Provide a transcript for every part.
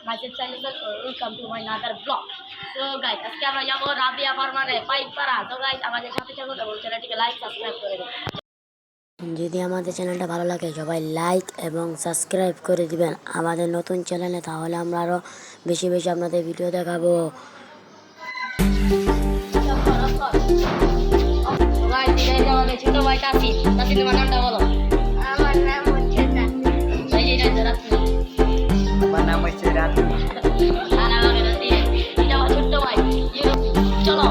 Micellar channel welcome to my another blog. তো guys আজকে আমরা যাবো রাবিয়া ফার্মারে পাইকপাড়া। তো গাইস আমাদের সাথে থাকুন এবং চ্যানেলটিকে লাইক সাবস্ক্রাইব করে দিন। যদি আমাদের চ্যানেলটা ভালো লাগে সবাই লাইক এবং সাবস্ক্রাইব করে দিবেন আমাদের নতুন চ্যানেলে, তাহলে আমরা আরও বেশি বেশি আপনাদের ভিডিও দেখাবো। আমাদের ছোট ভাই কাশি কাশি, তোমার নামটা বলো। আমার নাম হচ্ছে আমার নাম হচ্ছে রাত। এটা আমার ছোট্ট ভাই। চলো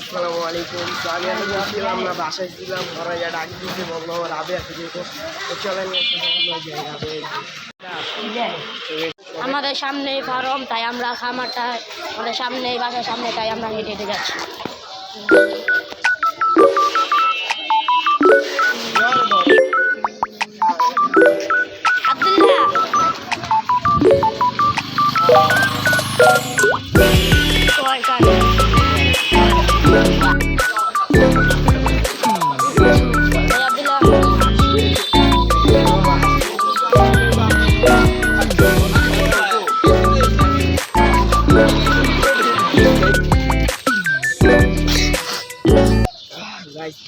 আসসালামু আলাইকুম। তো আমি এখন বলছিলাম না, বাসায় ছিলাম, ঘরে যা ডাক দিতে বললো রাবেয়া থেকে, তো চলেন আমাদের সামনে ফার্ম, তাই আমরা খামারটা আমাদের সামনে বাসার সামনে, তাই আমরা হেঁটে হেঁটে যাচ্ছি। আব্দুল্লাহ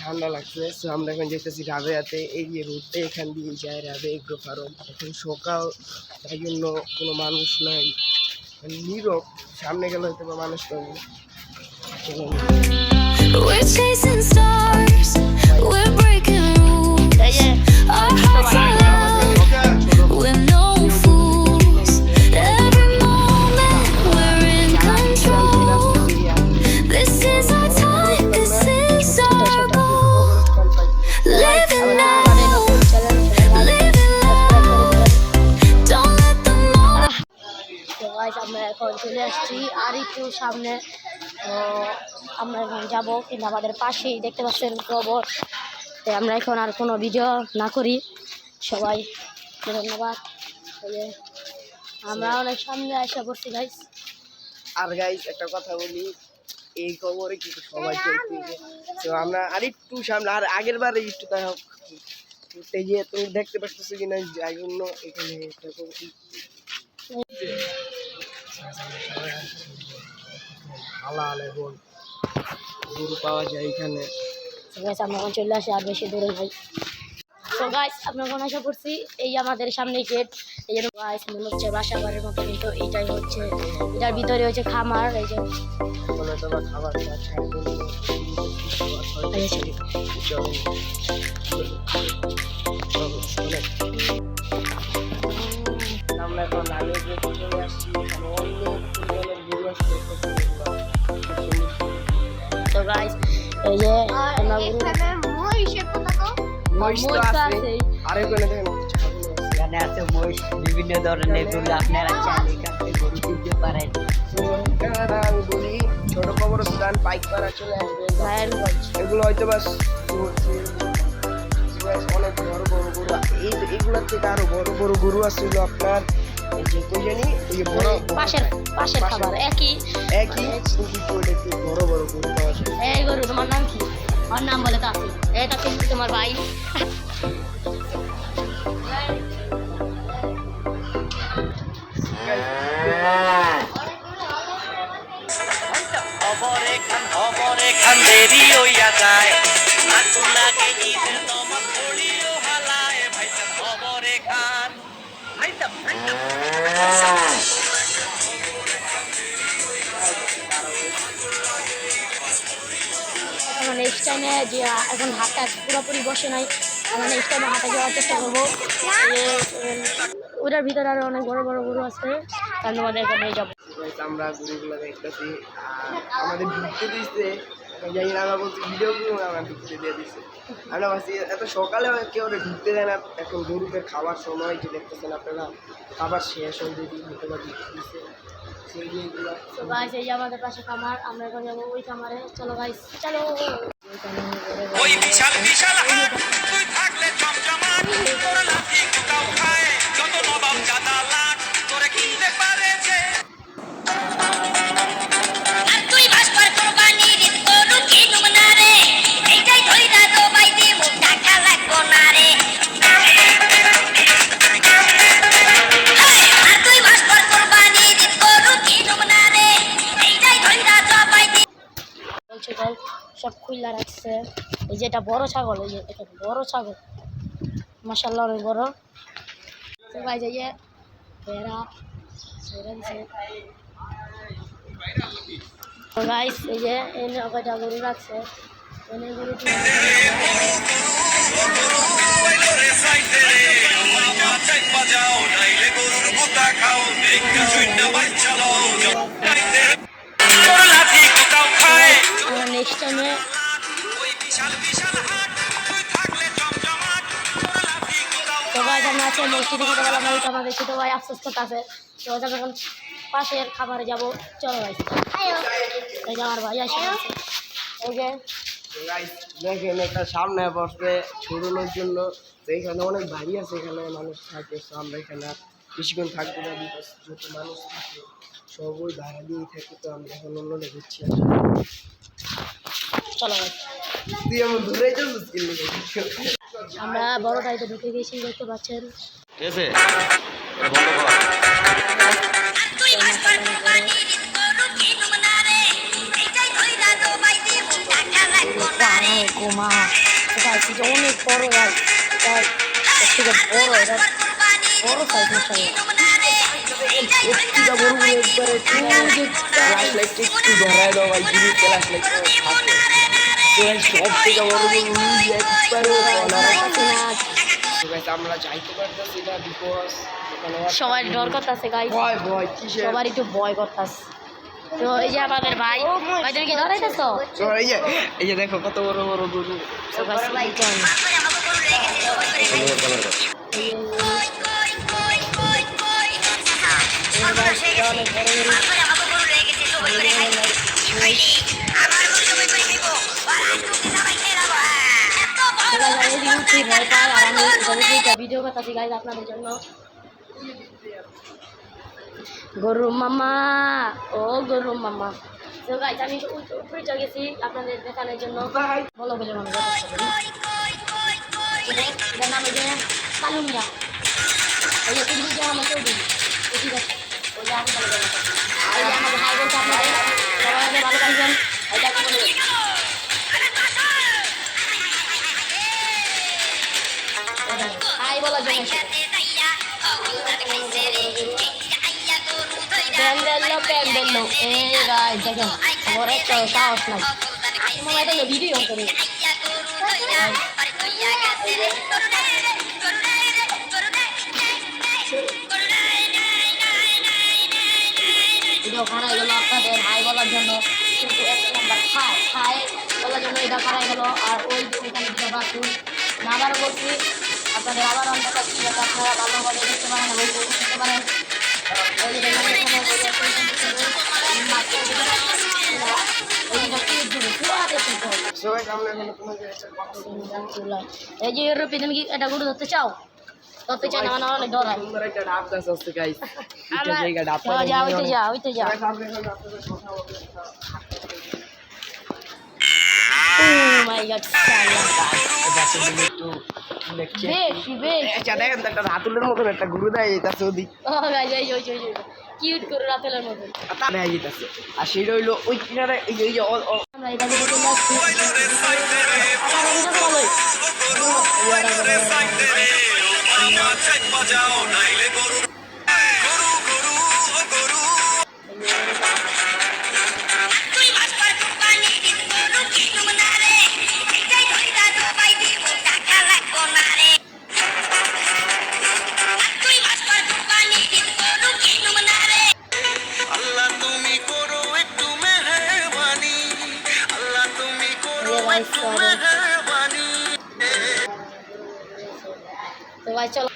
ঠান্ডা লাগছে। তো আমরা এখন যেতেছি রাবেয়াতে। এই যে রোডটা এখান দিয়ে যায় রাবে এগ্রো ফার্ম। এখন সকাল, তাই জন্য কোনো মানুষ নাই, নীরব। সামনে গেলে হয়তো বা মানুষ পাবো। We're chasing stars, we're breaking rules. Our hearts are loud, we're no fools. Every moment we're in control. This is our time, this is our goal. Living now, living loud. Don't let them know. তো guys আমরা এখন চলে আসছি আর একটু সামনে। তো আমরা এখন যাবো, কিন্তু আমাদের পাশেই দেখতে পাচ্ছেন কবর। তো আমরা এখন আর কোনো ভিডিও না করি, সবাই ধন্যবাদ। আমরা অনেক সামনে আসা পড়ছি গাইস। আর গাইস একটা কথা বলি, এই খবরে কিন্তু সবাই চলতে, তো আমরা আরেকটু সামনে, আর আগের বারে একটু তাই হোক ঘুরতে গিয়ে তুমি দেখতে পাচ্ছ কিনা, যাই জন্য এখানে হালাল এবং গরু পাওয়া যায় এখানে। আমরা এখন চলে আসি, আর বেশি দূরে ভাই। তো গাইস আমরা এখন আশা করছি, এই আমাদের সামনে গেট। এই জন্য গাইস মনে হচ্ছে বাসা বাড়ির মতো, কিন্তু এইটাই হচ্ছে, এটার ভিতরে হচ্ছে খামার। এই যে খাবার আমরা এখন আগে চলে আসছি, তো গাইস এই যে আমরা এখানে আছে মহিষ, বিভিন্ন ধরনের গরু, আপনারা চাইলে এখান থেকে গরু কিনতে পারেন। আমি বলি ছোট কবরস্থান পাইকপাড়া চলে আসবেন, এগুলো হয়তো বাস অনেক বড় বড় গরু, এইগুলোর থেকে আরো বড় বড় গরু আসছিল আপনার। এই যে কই জানি এই বড় পাশের খাবার একই বড় বড় গরু পাওয়া যায়। এই গরু তোমার নাম কি? আমার নাম বলে কাকি। এটা কিন্তু তোমার ভাই। দেরি হইয়া যায় আগুন লাগে ঈদের নমাজ পড়িও হালায় ভাইজান খবরে খান নেক্সট টাইমে যে এখন হাতটা পুরোপুরি বসে নাই, আমরা নেক্সট টাইমে হাঁটা যাওয়ার চেষ্টা করবো। ওটার ভিতরে আরো অনেক বড় বড় গরু আছে, তার তোমাদের এখানে যাবো। আমরা গরুগুলো দেখতেছি, আমাদের ঢুকতে দিচ্ছে, জানি না, আমরা বলছি ভিডিও করবো, আমরা ঢুকতে দিয়ে দিচ্ছে। আমরা ভাবছি এত সকালে কেউ ঢুকতে দেয় না, এখন গরুকে খাবার সময় যে দেখতেছেন আপনারা, খাবার শেষ হয়ে যদি হয়তো বা ঢুকতে দিচ্ছে সেই যেগুলো। তো গাইস এই যে আমাদের পাশে খামার, আমরা এখন যাবো ওই খামারে। চলো গাইস চলো। ওই বিশাল বিশাল হাত তুই থাকলে জমজমাট তোর লাঠি কোথাও খায় যত নবাব জাদা লাট তুইলা রাখছে। এই যে এটা বড় ছাগল, এই যে দেখেন বড় ছাগল, মাশাআল্লাহ অনেক বড়। তো গাইস এই যে ভেড়া ছেড়ে দিছে। তো গাইস এই যে এনে কয়টা গরু রাখছে, এনে গরু নেক্সট টাইমে তো ভাই আমরা আছে মিষ্টি দেখে গেলাম, ওই তো আমাদের ছোটো ভাই আফসোস করতে আছে। তো যখন পাশের খাবারে যাব, চলো ভাই এই যে আমার ভাই আসে এই যে গাইস দেখেন একটা সামনে বসবে ছড়ানোর জন্য। তো এখানে অনেক ভারী আছে, এখানে মানুষ থাকে। তো আমরা এখানে আর বেশিক্ষণ থাকবো না, বিকজ যত মানুষ থাকে সবই ভাড়া দিয়েই থাকে। তো আমরা এখন অন্য ঘুরছি। চলো ভাই তুই এমন ধরেই তো মুশকিল আমরা বড় গাড়িতে ঢুকে গেছি, দেখতে পাচ্ছেন। ঠিক আছে এটা বন্ধ কর। গোমা অনেক বড় গাছ, থেকে বড়, এটা বড় সাইজ একটু ধরাই দাও ভাই, জিবি ক্লাস লাইট সব থেকে বড় আমরা যাইতে পারতেছি না, বিকজ সবাই ডর করতেছে গাইস, ভয় ভয় কিসের সবার একটু ভয় করতেছে। তো এই যে আমাদের ভাই, ভাইদের কি ধরাইতেছ? এই যে দেখো কত বড় বড় গরু। ভিডিও করতেছি গাইস আপনাদের জন্য। গরু মামা, ও গরু মামা। তো গাইস আমি উপরে চলে গেছি আপনাদের দেখানোর জন্য। বলো বলে মনে এটার নাম এই যে কালুমিয়া, ওই যে তিন দিকে আমার চৌধুরী, ঠিক আছে ওই যে আমি চলে যাবো। আর এই যে আমাদের ভাই বলছে আপনাদের সবাই ভালো থাকবেন, এটা কি বলে হাই বলার জন্য প্যান্ডেল এই গাইস দেখেন আমার একটা সাহস নাই, মোবাইলে ভিডিও করি ভিডিও খারাই গেল আপনাদের হাই বলার জন্য, কিন্তু এক নাম্বার হাই বলার জন্য এটা খারাই গেল। আর ওই ওইখানে দুটো বাথরুম না, আবারও বলছি আপনাদের আবার অন্তত কি আপনারা ভালোভাবে দেখতে পারেন এবং দেখতে পারেন। এই যে ইউরোপে তুমি কি এটা গরু ধরতে চাও? ধরতে চাই না, মানে অনেক ডর হয়। সুন্দর একটা ডাব গাছ আছে গাইস, এটা জায়গা ডাব যা ওইতে যা ওইতে যা। ও মাই গড বেশি বেশি আচ্ছা দেখেন তো একটা রাতুলের মতন একটা গরু দেয় যেতেছে ওদিক, ও গাইস এই ওই ওই কিউট করে রাতেলের মতো তা দেয় যেতেছে। আর সেটা হইলো ওই কিনারে এই যে আমরা এটা দেখে চলে আসছি। আবার এটা তো ভালোই আল্লাহ তুমি করো একটু মেহেরবানি, আল্লাহ তুমি করো একটু মেহেরবানি। তো ভাই চলো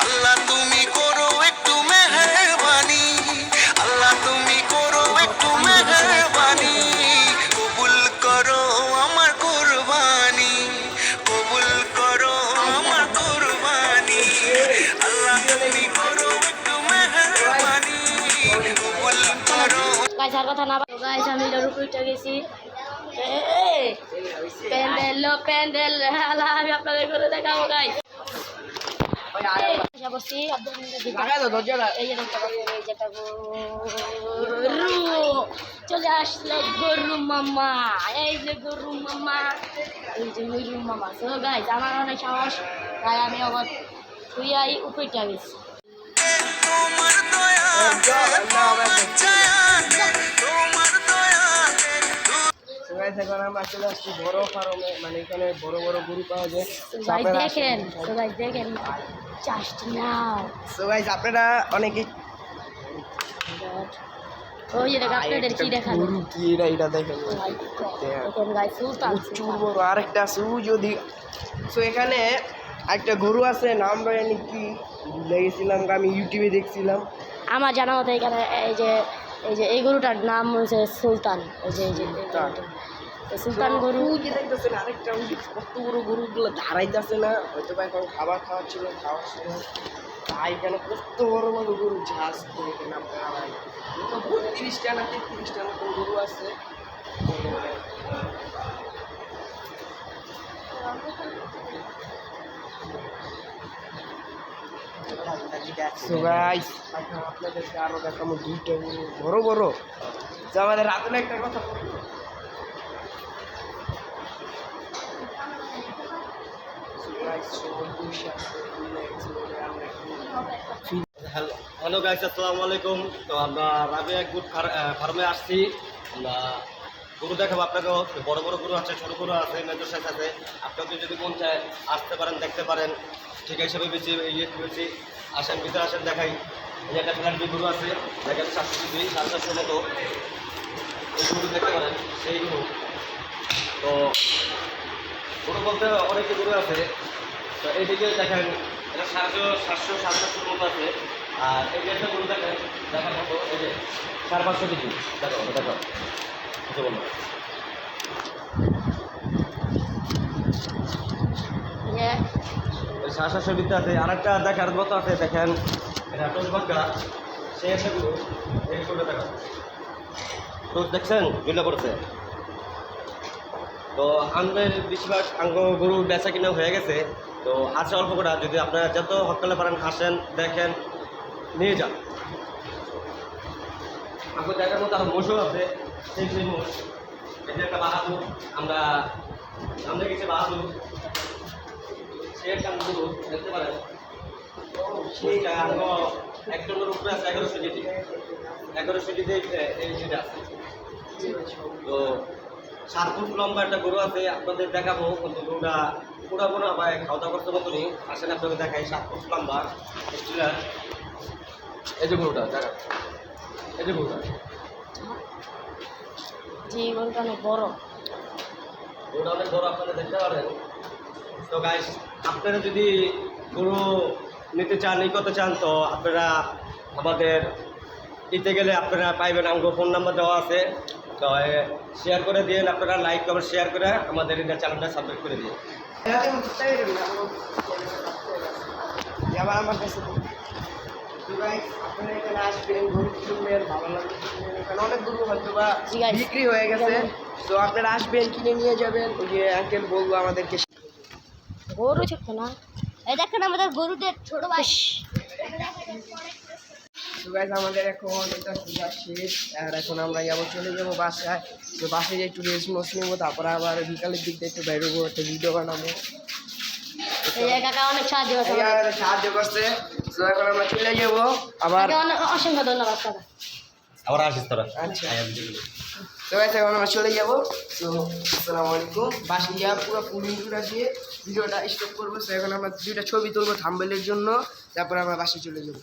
আল্লাহ তুমি করো একটু মেহেরবানি, আল্লাহ তুমি করো একটু মেহেরবানি, কবুল করো আমার কুরবানি, কবুল করো আমার কুরবানি, আল্লাহ তুমি করো একটু মেহেরবানি, কবুল করো। গাইস আর কথা না গাইস আমি এটার উপরে উঠে গেছি। প্যান্ডেল আমি আপনাদের করে দেখাবো গাইস বসছি এই যে দেখতে পাচ্ছেন এই যেটা গরু চলে আসলো গরু মামা এই যে গরু মামা এই যে গরু মামা তো গাইস আমার অনেক সাহস তাই আমি আবার শুয়াই উপরে গেছি তোমার দয়া তোমার দয়া এখন আমরা চলে আসছি বড় ফার্মে, মানে এখানে বড় বড় গরু পাওয়া যায়। সবাই দেখেন জাস্ট নাও সো গাইস আপনারা অনেকে ওই যে দেখ আপনাদের কি দেখানো গরু কি এটা দেখেন দেখেন গাইস সুলতান প্রচুর বড়। আরেকটা আছে যদি সো এখানে একটা গরু আছে, নাম জানি কি ভুলে গেছিলাম, আমি ইউটিউবে দেখছিলাম। আমার জানা মতো এখানে এই গরুটার নাম হচ্ছে সুলতান। এই যে সুলতান গরু যে দেখতেছেন আরেকটা কত বড় গরুগুলো দাঁড়াইতেছে না, হয়তো বা এখন খাবার খাওয়াচ্ছিল, খাওয়ার সময় তাই এখানে কত বড় বড় গরু ঝাঁস দেখেন আপনারা ভাই। 30টা না 33টা মতো গরু আছে। So guys, এখন আপনাদেরকে আরো দেখাবো দুইটা গরু বড় বড়, যা আমাদের রাতুল একটা কথা বলবো। হ্যালো গাইস, আসসালামু আলাইকুম। তো আমরা রাবিয়া গুড ফার্মে আসছি। আমরা গরু দেখাবো আপনাকে। বড় বড় গরু আছে, ছোটো গরু আছে, মেজর সাইজ আছে। আপনাকে যদি মন চায় আসতে পারেন, দেখতে পারেন। ঠিক হিসাবে বেশি বেশি আসেন, ভিতরে আসেন, দেখাই। এই একটা ফ্ল্যাট গরু আছে, দেখেন 700 কেজি 750 মতো এই গরু দেখতে পারেন, সেই গরু। তো গরু বলতে অনেক গরু আছে। তো এইদিকে দেখেন, এটা 700-750 মতো আছে। আর এই যে একটা গরু দেখেন, দেখার মতো এই যে 550 কেজি। দেখো দেখো কিছু বলবো। 700 ভিতরে আছে। আর একটা দেখার মতো আছে, দেখেন এটা টোসবাক্কা, সেই একটা গরু। এই গরুটা দেখো, টোস দেখছেন দুইটা পড়ছে। তো আমাদের বেশিরভাগ গরু বেচা কিনা হয়ে গেছে। তো আছে অল্প কটা, যদি আপনারা যত সকালে পারেন আসেন, দেখেন, নিয়ে যান। আমাকে দেখার মতো আর মোষও আছে, সেই মোষ। এটা একটা বাহাদুর, আমরা গেছি বাহাদুর, সে একটা গরু দেখতে পারেন। সেইটা একজনের উপরে আছে 1100 কেজি। 1100 কেজি এই যেটা আছে। তো 7 ফুট লম্বা একটা গরু আছে, আপনাদের দেখাবো। কিন্তু গরুটা পুরাবো না বা খাওয়া দাওয়া করতে মতনই। আসেন আপনাকে দেখাই। 7 ফুট লম্বা স্টিলার। এই যে গরুটা দেখা, এই যে গরুটা, যে গরুটা অনেক বড়। গরুটা অনেক বড়, আপনারা দেখতে পারেন। তো গাইস, আপনারা যদি গরু নিতে চান, এই করতে চান, তো আপনারা আমাদের দিতে গেলে আপনারা পাইবেন। আমার ফোন নাম্বার দেওয়া আছে। তো শেয়ার করে দিন, আপনারা লাইক কমেন্ট শেয়ার করে আমাদের এই চ্যানেলটা সাবস্ক্রাইব করে দিন। আবার আমার কাছে আপনারা এখানে আসবেন, গরু কিনবেন, ভালো লাগবে কিনবেন। এখানে অনেক গরু হয়তো বা জি guys, বিক্রি হয়ে গেছে। তো আপনারা আসবেন, কিনে নিয়ে যাবেন। ওই যে আঙ্কেল বলবো আমাদেরকে। গরু ছোট না, এই দেখেন আমাদের গরুদের ছোট ভাই। তো গাইস, আমাদের এখন এটা পূজা শেষ, আর এখন আমরা যাবো, চলে যাবো বাসায়। তো বাসায় যে একটু রেস্ট মস নেবো, তারপরে আবার বিকালের দিক দিয়ে একটু বেরোবো, একটা ভিডিও বানাবো। এই যে কাকা অনেক সাহায্য করছে এই আমাদের সাহায্য করছে। তো এখন আমরা চলে যাবো আবার। কাকা, অনেক অসংখ্য ধন্যবাদ কাকা। আবার আসিস তোরা। আচ্ছা, তো গাইস এখন আমরা চলে যাবো। তো আসসালামু আলাইকুম। বাসে গিয়ে পুরো ফুল ইন্ট্রোটা দিয়ে ভিডিওটা স্টপ করবো। তো এখন আমরা দুইটা ছবি তুলবো থাম্বনেলের জন্য, তারপরে আমরা বাসে চলে যাবো।